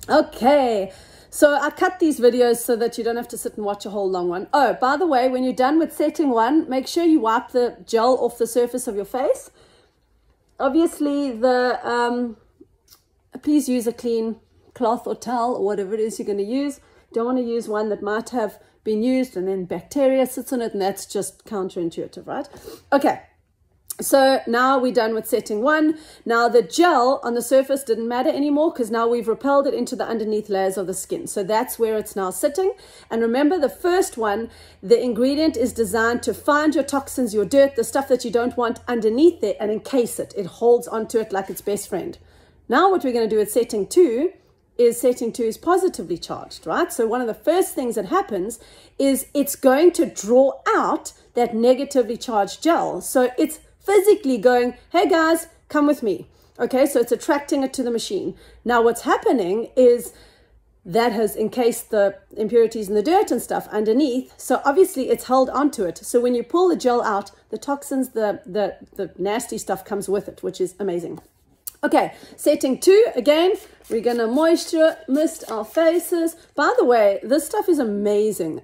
Okay, so I cut these videos so that you don't have to sit and watch a whole long one. Oh, by the way, when you're done with setting one, make sure you wipe the gel off the surface of your face. Obviously, please use a clean cloth or towel or whatever it is you're going to use. Don't want to use one that might have been used and then bacteria sits on it, and that's just counterintuitive, right? Okay. So now we're done with setting one. Now the gel on the surface didn't matter anymore because now we've repelled it into the underneath layers of the skin. So that's where it's now sitting. And remember, the first one, the ingredient is designed to find your toxins, your dirt, the stuff that you don't want underneath there and encase it. It holds onto it like its best friend. Now what we're going to do with setting two is positively charged, right? So one of the first things that happens is it's going to draw out that negatively charged gel. So it's physically going, hey guys, come with me. Okay, so it's attracting it to the machine. Now what's happening is that has encased the impurities and the dirt and stuff underneath. So obviously it's held onto it. So when you pull the gel out, the toxins, the nasty stuff comes with it, which is amazing. Okay, setting two, again, we're going to moisture mist our faces. By the way, this stuff is amazing.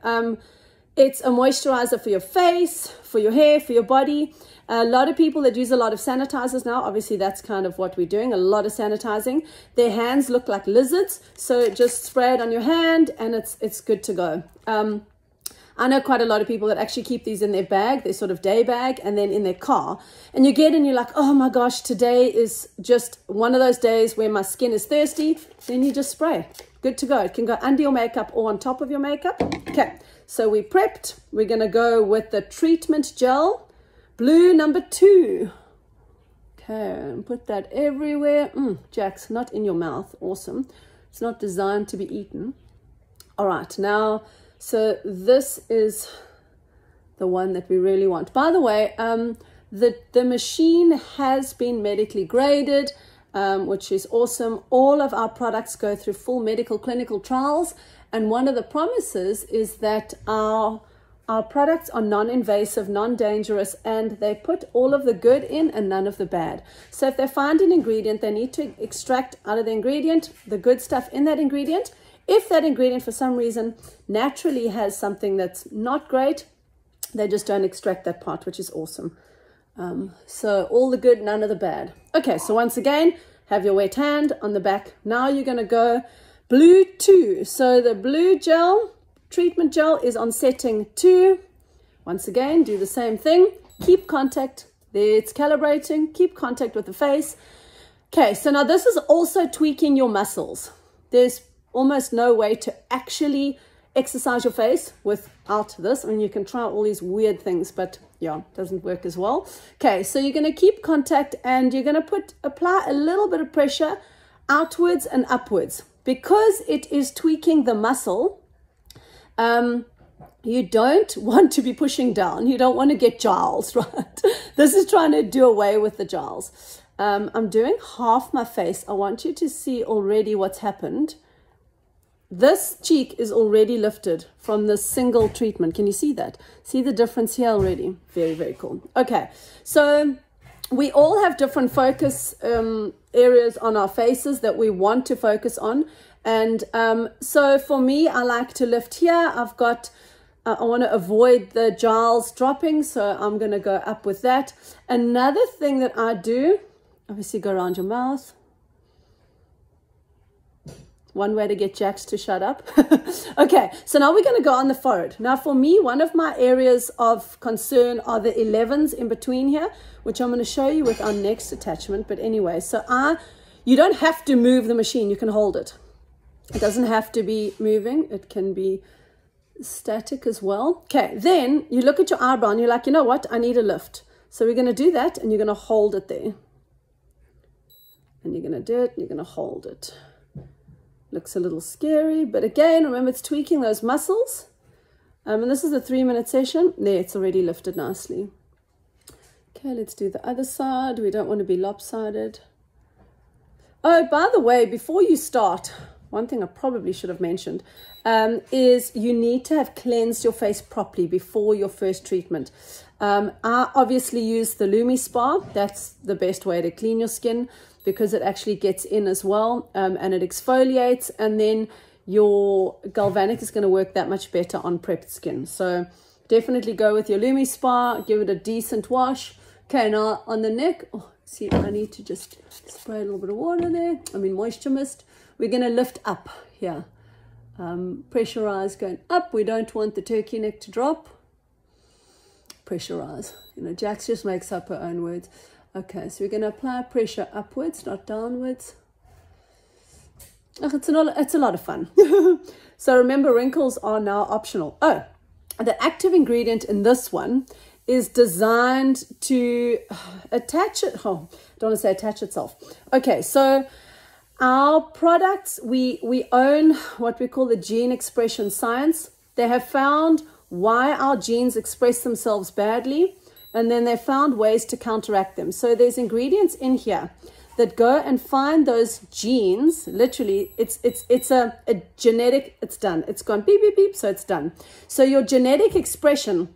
It's a moisturizer for your face, for your hair, for your body. A lot of people that use a lot of sanitizers now, obviously that's kind of what we're doing, a lot of sanitizing. Their hands look like lizards, so just spray it on your hand and it's good to go. I know quite a lot of people that actually keep these in their bag, their sort of day bag, and then in their car. And you get in, you're like, oh my gosh, today is just one of those days where my skin is thirsty. Then you just spray. Good to go. It can go under your makeup or on top of your makeup. Okay, so we prepped. We're going to go with the treatment gel, blue number 2. Okay, and put that everywhere. Jax, not in your mouth. Awesome. It's not designed to be eaten. All right, now... so this is the one that we really want. By the way, the machine has been medically graded, which is awesome. All of our products go through full medical clinical trials. And one of the promises is that our products are non-invasive, non-dangerous, and they put all of the good in and none of the bad. So if they find an ingredient, they need to extract out of the ingredient the good stuff in that ingredient. If that ingredient for some reason naturally has something that's not great, they just don't extract that part, which is awesome. So all the good, none of the bad. Okay, so once again, have your wet hand on the back. Now you're going to go blue 2. So the blue gel, treatment gel, is on setting 2. Once again, do the same thing. Keep contact. There, it's calibrating. Keep contact with the face. Okay, so now this is also tweaking your muscles. There's almost no way to actually exercise your face without this. I mean, you can try all these weird things, but yeah, it doesn't work as well. Okay, so you're going to keep contact and you're going to apply a little bit of pressure outwards and upwards. Because it is tweaking the muscle, you don't want to be pushing down. You don't want to get jowls, right? This is trying to do away with the jowls. I'm doing half my face. I want you to see already what's happened. This cheek is already lifted from the single treatment. Can you see that? See the difference here already? Very, very cool. Okay, so we all have different focus areas on our faces that we want to focus on. And so for me, I like to lift here. I've got, I want to avoid the jowls dropping, so I'm going to go up with that. Another thing that I do, obviously go around your mouth. One way to get Jax to shut up. Okay, so now we're going to go on the forehead. Now for me, one of my areas of concern are the 11s in between here, which I'm going to show you with our next attachment. But anyway, so you don't have to move the machine. You can hold it. It doesn't have to be moving. It can be static as well. Okay, then you look at your eyebrow and you're like, you know what? I need a lift. So we're going to do that and you're going to hold it there. And you're going to do it and you're going to hold it. Looks a little scary, but again, remember it's tweaking those muscles. And this is a 3-minute session. There, it's already lifted nicely. Okay, let's do the other side. We don't want to be lopsided. Oh, by the way, before you start, one thing I probably should have mentioned is you need to have cleansed your face properly before your first treatment. I obviously use the Lumi Spa. That's the best way to clean your skin. because it actually gets in as well, and it exfoliates, and then your Galvanic is going to work that much better on prepped skin. So definitely go with your Lumi Spa, give it a decent wash. Okay, now on the neck, oh, see, I need to just spray a little bit of water there. I mean moisture mist. We're going to lift up here. Pressurize going up. We don't want the turkey neck to drop. Pressurize. You know, Jax just makes up her own words. Okay, so we're going to apply pressure upwards, not downwards. Oh, it's a lot of fun. So remember, wrinkles are now optional. Oh, the active ingredient in this one is designed to attach it. Oh, don't want to say attach itself. Okay, so our products, we own what we call the gene expression science. They have found why our genes express themselves badly, and then they found ways to counteract them. So there's ingredients in here that go and find those genes. Literally, it's a genetic, it's done. It's gone beep, beep, beep, so it's done. So your genetic expression,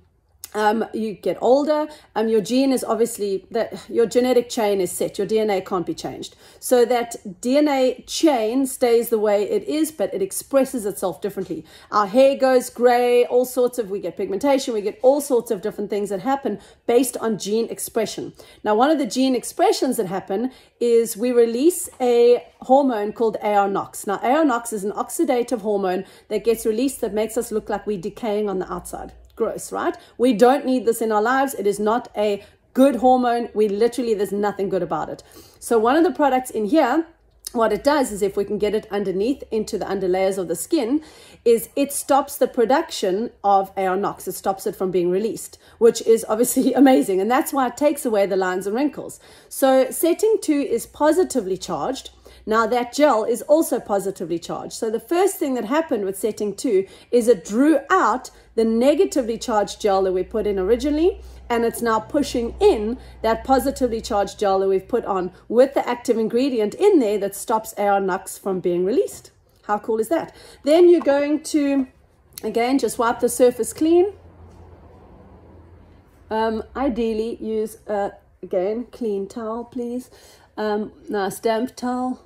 you get older, your gene is obviously, that your genetic chain is set. Your DNA can't be changed. So that DNA chain stays the way it is, but it expresses itself differently. Our hair goes gray, all sorts of, we get pigmentation, we get all sorts of different things that happen based on gene expression. Now, one of the gene expressions that happen is we release a hormone called AR-NOx. Now, AR-NOx is an oxidative hormone that gets released that makes us look like we're decaying on the outside. Gross, right? We don't need this in our lives. It is not a good hormone. There's nothing good about it. So one of the products in here, what it does is, if we can get it underneath into the underlayers of the skin, is it stops the production of AR-NOx. It stops it from being released, which is obviously amazing. And that's why it takes away the lines and wrinkles. So setting 2 is positively charged. Now that gel is also positively charged. So the first thing that happened with setting 2 is it drew out the negatively charged gel that we put in originally, and it's now pushing in that positively charged gel that we've put on with the active ingredient in there that stops AR-NOx from being released. How cool is that? Then you're going to, again, just wipe the surface clean. Ideally use again, clean towel, please. Nice damp towel.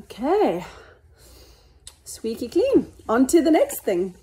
Okay, squeaky clean. On to the next thing.